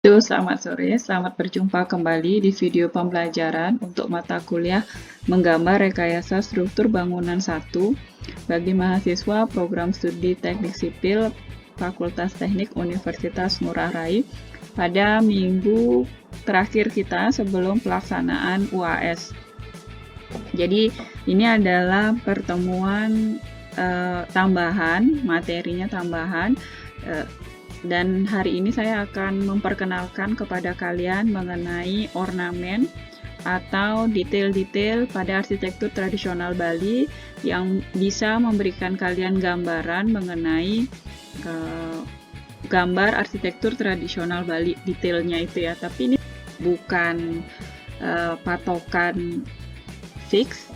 Selamat sore, selamat berjumpa kembali di video pembelajaran untuk mata kuliah Menggambar Rekayasa Struktur Bangunan 1 bagi mahasiswa program studi Teknik Sipil Fakultas Teknik Universitas Ngurah Rai pada minggu terakhir kita sebelum pelaksanaan UAS. Jadi ini adalah pertemuan tambahan, materinya tambahan, dan hari ini saya akan memperkenalkan kepada kalian mengenai ornamen atau detail-detail pada arsitektur tradisional Bali yang bisa memberikan kalian gambaran mengenai gambar arsitektur tradisional Bali, detailnya itu ya. Tapi ini bukan patokan fix,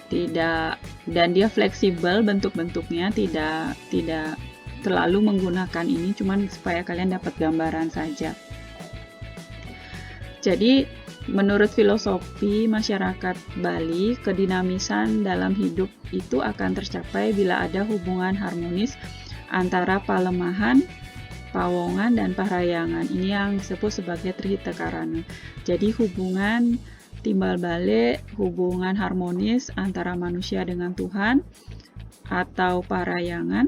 tidak, dan dia fleksibel bentuk-bentuknya, tidak terlalu menggunakan ini, cuman supaya kalian dapat gambaran saja. Jadi menurut filosofi masyarakat Bali, kedinamisan dalam hidup itu akan tercapai bila ada hubungan harmonis antara palemahan, pawongan, dan parayangan. Ini yang disebut sebagai trihita karana. Jadi hubungan timbal balik, hubungan harmonis antara manusia dengan Tuhan atau parayangan,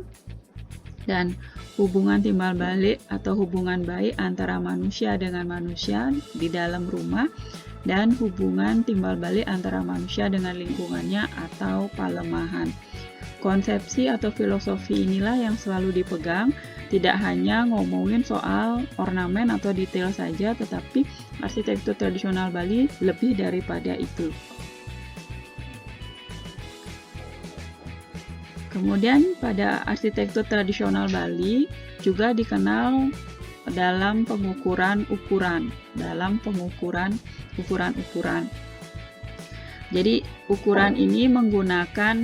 dan hubungan timbal balik atau hubungan baik antara manusia dengan manusia di dalam rumah, dan hubungan timbal balik antara manusia dengan lingkungannya atau palemahan. Konsepsi atau filosofi inilah yang selalu dipegang, tidak hanya ngomongin soal ornamen atau detail saja, tetapi arsitektur tradisional Bali lebih daripada itu. Kemudian pada arsitektur tradisional Bali juga dikenal dalam pengukuran ukuran. Jadi ukuran ini menggunakan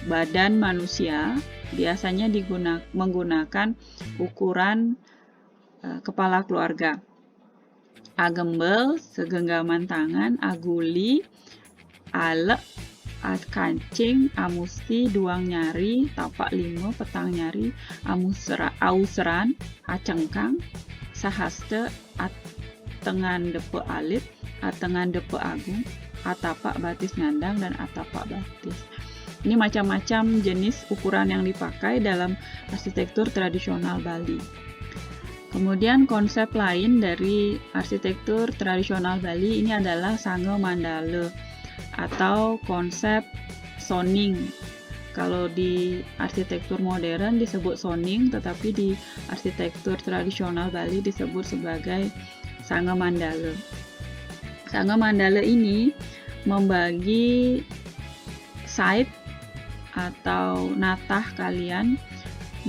badan manusia, biasanya menggunakan ukuran kepala keluarga. Agembel, segenggaman tangan, aguli, alek, kancing, amusti, duang nyari, tapak limo, petang nyari, ausran, acengkang, sahaste, atengan depe alit, atengan depe agung, atapak batis ngandang, dan atapak batis. Ini macam-macam jenis ukuran yang dipakai dalam arsitektur tradisional Bali. Kemudian konsep lain dari arsitektur tradisional Bali ini adalah sange mandala atau konsep soning. Kalau di arsitektur modern disebut soning, tetapi di arsitektur tradisional Bali disebut sebagai sange mandala. Sange mandala ini membagi site atau natah kalian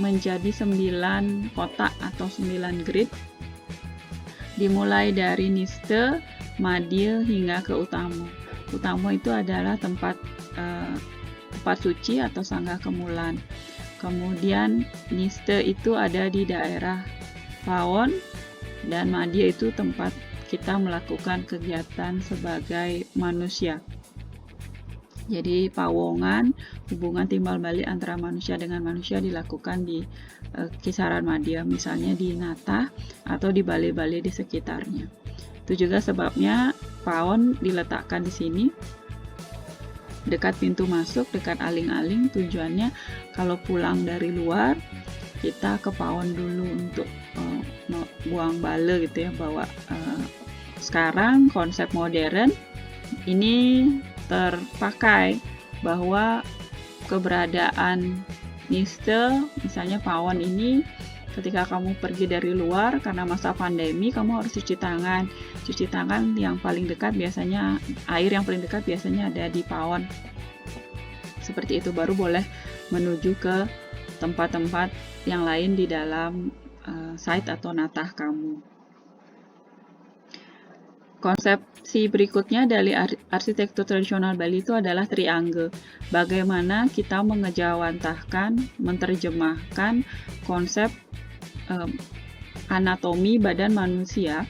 menjadi 9 kotak atau 9 grid, dimulai dari niste, madya hingga ke utama. Utama itu adalah tempat suci atau sangga kemulan. Kemudian niste itu ada di daerah pawon, dan madya itu tempat kita melakukan kegiatan sebagai manusia. Jadi pawongan, hubungan timbal balik antara manusia dengan manusia dilakukan di kisaran madya, misalnya di natah atau di balai-balai di sekitarnya. Itu juga sebabnya pawon diletakkan di sini, dekat pintu masuk, dekat aling-aling. Tujuannya kalau pulang dari luar, kita ke pawon dulu untuk buang bala gitu ya, bawa. Sekarang konsep modern ini terpakai bahwa keberadaan niste, misalnya pawon ini, ketika kamu pergi dari luar karena masa pandemi, kamu harus cuci tangan. Cuci tangan yang paling dekat biasanya, air yang paling dekat biasanya ada di pawon. Seperti itu baru boleh menuju ke tempat-tempat yang lain di dalam site atau natah kamu. Konsepsi berikutnya dari arsitektur tradisional Bali itu adalah triangle. Bagaimana kita mengejawantahkan, menerjemahkan konsep anatomi badan manusia,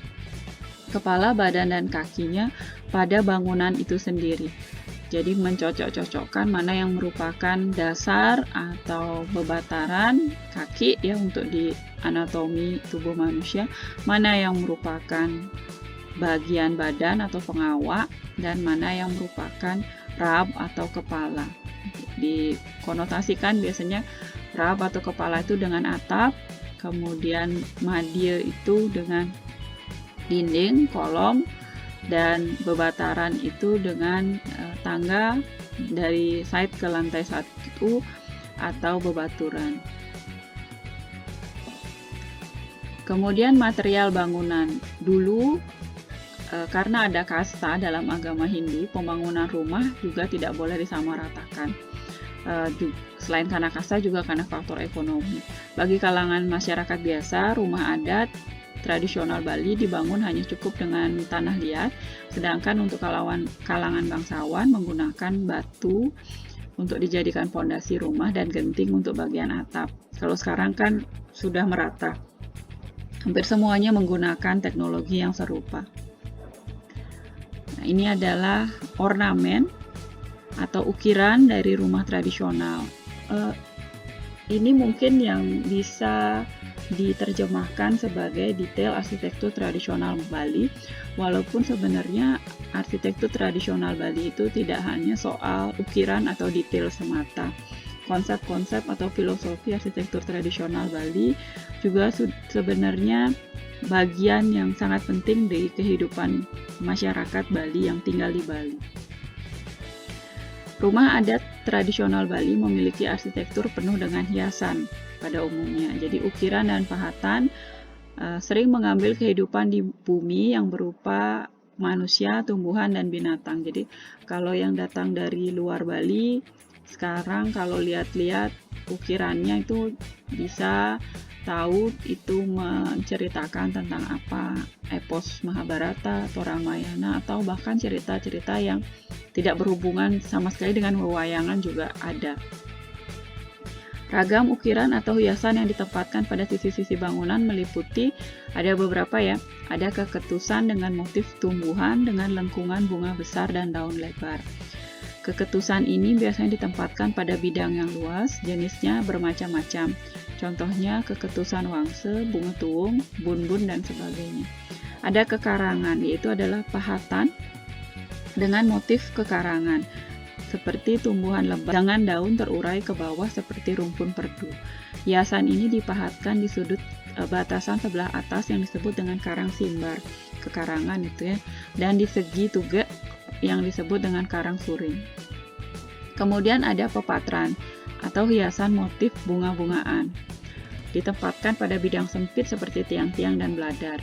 kepala, badan, dan kakinya pada bangunan itu sendiri. Jadi mencocok-cocokkan mana yang merupakan dasar atau bebataran kaki ya untuk di anatomi tubuh manusia, mana yang merupakan bagian badan atau pengawak, dan mana yang merupakan rab atau kepala. Dikonotasikan biasanya rab atau kepala itu dengan atap, kemudian madya itu dengan dinding, kolom, dan bebataran itu dengan tangga dari side ke lantai 1 atau bebaturan. Kemudian material bangunan. Dulu karena ada kasta dalam agama Hindu, pembangunan rumah juga tidak boleh disamaratakan. Selain karena kasta juga karena faktor ekonomi. Bagi kalangan masyarakat biasa, rumah adat tradisional Bali dibangun hanya cukup dengan tanah liat, sedangkan untuk kalangan bangsawan menggunakan batu untuk dijadikan fondasi rumah dan genting untuk bagian atap. Kalau sekarang kan sudah merata. Hampir semuanya menggunakan teknologi yang serupa. Nah, ini adalah ornamen atau ukiran dari rumah tradisional. Ini mungkin yang bisa diterjemahkan sebagai detail arsitektur tradisional Bali, walaupun sebenarnya arsitektur tradisional Bali itu tidak hanya soal ukiran atau detail semata. Konsep-konsep atau filosofi arsitektur tradisional Bali juga sebenarnya bagian yang sangat penting dari kehidupan masyarakat Bali yang tinggal di Bali. Rumah adat tradisional Bali memiliki arsitektur penuh dengan hiasan pada umumnya. Jadi ukiran dan pahatan sering mengambil kehidupan di bumi yang berupa manusia, tumbuhan, dan binatang. Jadi kalau yang datang dari luar Bali, sekarang kalau lihat-lihat ukirannya itu bisa tahu itu menceritakan tentang apa, epos Mahabharata atau Ramayana, atau bahkan cerita-cerita yang tidak berhubungan sama sekali dengan wewayangan juga ada. Ragam ukiran atau hiasan yang ditempatkan pada sisi-sisi bangunan meliputi ada beberapa ya. Ada keketusan dengan motif tumbuhan dengan lengkungan bunga besar dan daun lebar. Keketusan ini biasanya ditempatkan pada bidang yang luas, jenisnya bermacam-macam. Contohnya keketusan wangse, bunga tuung, bun-bun, dan sebagainya. Ada kekarangan, yaitu adalah pahatan dengan motif kekarangan, seperti tumbuhan lebat dengan daun terurai ke bawah seperti rumpun perdu. Hiasan ini dipahatkan di sudut batasan sebelah atas yang disebut dengan karang simbar, kekarangan itu ya, dan di segi juga yang disebut dengan karang suring. Kemudian ada pepatran atau hiasan motif bunga-bungaan. Ditempatkan pada bidang sempit seperti tiang-tiang dan bladar.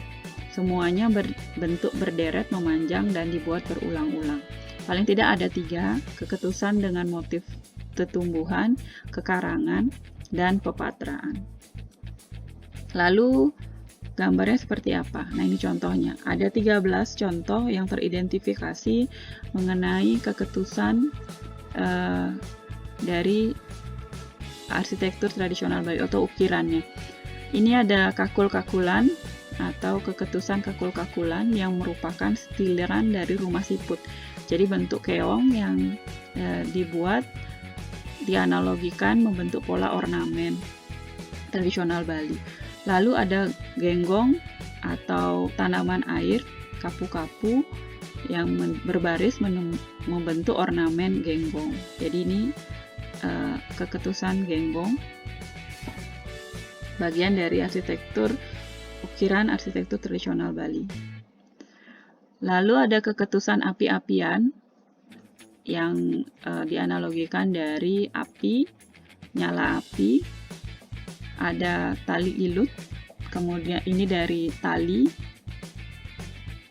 Semuanya berbentuk berderet memanjang dan dibuat berulang-ulang. Paling tidak ada 3, keketusan dengan motif tetumbuhan, kekarangan, dan pepatraan. Lalu gambarnya seperti apa? Nah, ini contohnya. Ada 13 contoh yang teridentifikasi mengenai keketusan dari arsitektur tradisional Bali atau ukirannya. Ini ada kakul-kakulan atau keketusan kakul-kakulan yang merupakan stiliran dari rumah siput. Jadi bentuk keong yang dibuat dianalogikan membentuk pola ornamen tradisional Bali. Lalu ada genggong atau tanaman air, kapu-kapu yang berbaris membentuk ornamen genggong. Jadi ini keketusan genggong, bagian dari arsitektur ukiran arsitektur tradisional Bali. Lalu ada keketusan api-apian yang dianalogikan dari api, nyala api. Ada tali ilut, kemudian ini dari tali,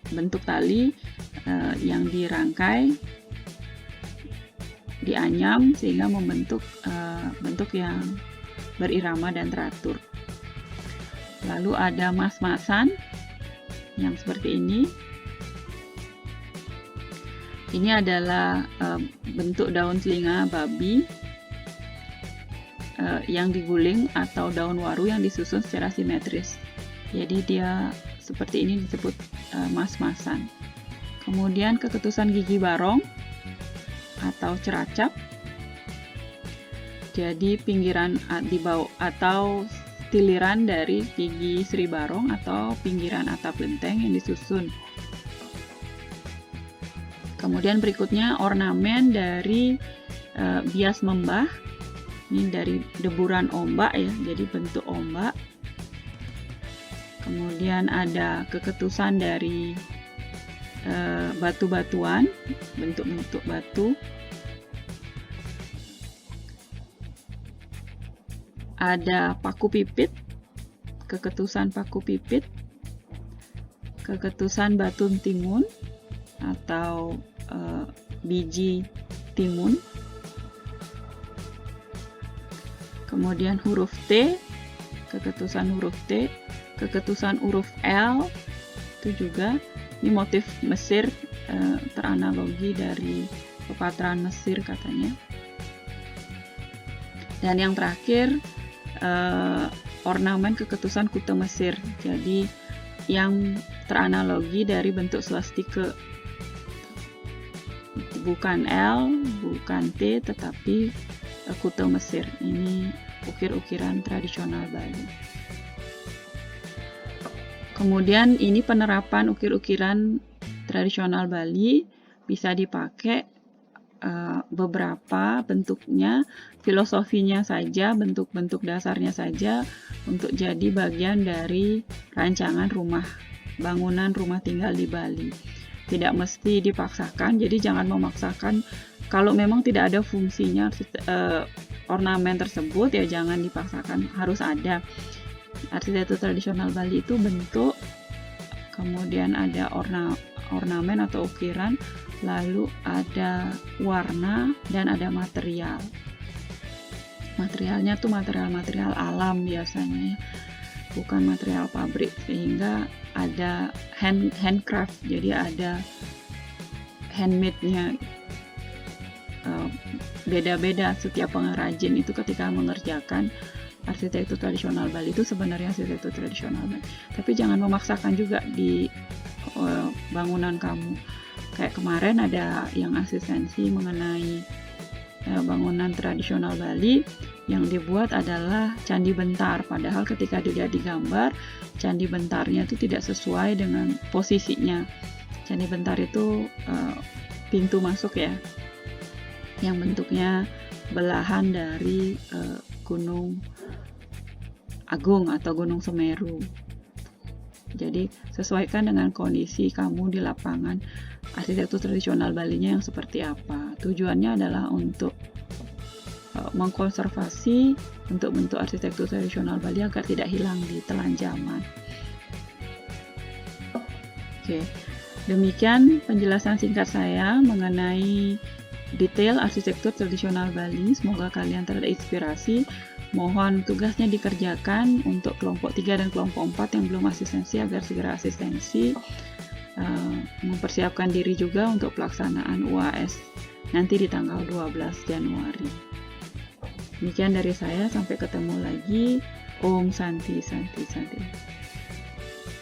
bentuk tali yang dirangkai, dianyam sehingga membentuk bentuk yang berirama dan teratur. Lalu ada mas-masan yang seperti ini. Ini adalah bentuk daun telinga babi yang diguling atau daun waru yang disusun secara simetris. Jadi dia seperti ini disebut mas-masan. Kemudian keketusan gigi barong atau ceracap. Jadi pinggiran di bawah atau tiliran dari gigi Sri Barong atau pinggiran atap genteng yang disusun. Kemudian berikutnya ornamen dari bias membah. Ini dari deburan ombak ya, jadi bentuk ombak. Kemudian ada keketusan dari batu-batuan, bentuk-bentuk batu. Ada paku pipit, keketusan paku pipit, keketusan batu timun atau biji timun. Kemudian huruf T, keketusan huruf T, keketusan huruf L, itu juga ini motif Mesir, teranalogi dari pepatrahan Mesir katanya. Dan yang terakhir ornamen keketusan kute Mesir, jadi yang teranalogi dari bentuk swastika, bukan L, bukan T, tetapi kute Mesir. Ini ukir-ukiran tradisional Bali. Kemudian ini penerapan ukir-ukiran tradisional Bali bisa dipakai beberapa bentuknya, filosofinya saja, bentuk-bentuk dasarnya saja untuk jadi bagian dari rancangan bangunan rumah tinggal di Bali. Tidak mesti dipaksakan, jadi jangan memaksakan. Kalau memang tidak ada fungsinya ornamen tersebut, ya jangan dipaksakan harus ada. Arsitektur tradisional Bali itu bentuk, kemudian ada ornamen atau ukiran, lalu ada warna, dan ada material. Materialnya tuh material-material alam biasanya, bukan material pabrik, sehingga ada handcraft, jadi ada handmade-nya. Beda-beda setiap pengrajin itu ketika mengerjakan arsitektur tradisional Bali itu sebenarnya arsitektur tradisional Bali. Tapi jangan memaksakan juga di bangunan kamu. Kayak kemarin ada yang asistensi mengenai bangunan tradisional Bali, yang dibuat adalah candi bentar, padahal ketika dilihat di gambar candi bentarnya itu tidak sesuai dengan posisinya. Candi bentar itu pintu masuk ya, yang bentuknya belahan dari Gunung Agung atau Gunung Semeru. Jadi sesuaikan dengan kondisi kamu di lapangan, arsitektur tradisional Balinya yang seperti apa. Tujuannya adalah untuk mengkonservasi bentuk-bentuk arsitektur tradisional Bali agar tidak hilang di telan zaman. Oke, demikian penjelasan singkat saya mengenai detail arsitektur tradisional Bali. Semoga kalian terinspirasi. Mohon tugasnya dikerjakan untuk kelompok 3 dan kelompok 4 yang belum asistensi agar segera asistensi. Mempersiapkan diri juga untuk pelaksanaan UAS nanti di tanggal 12 Januari. Demikian dari saya, sampai ketemu lagi. Om Santi Santi Santi.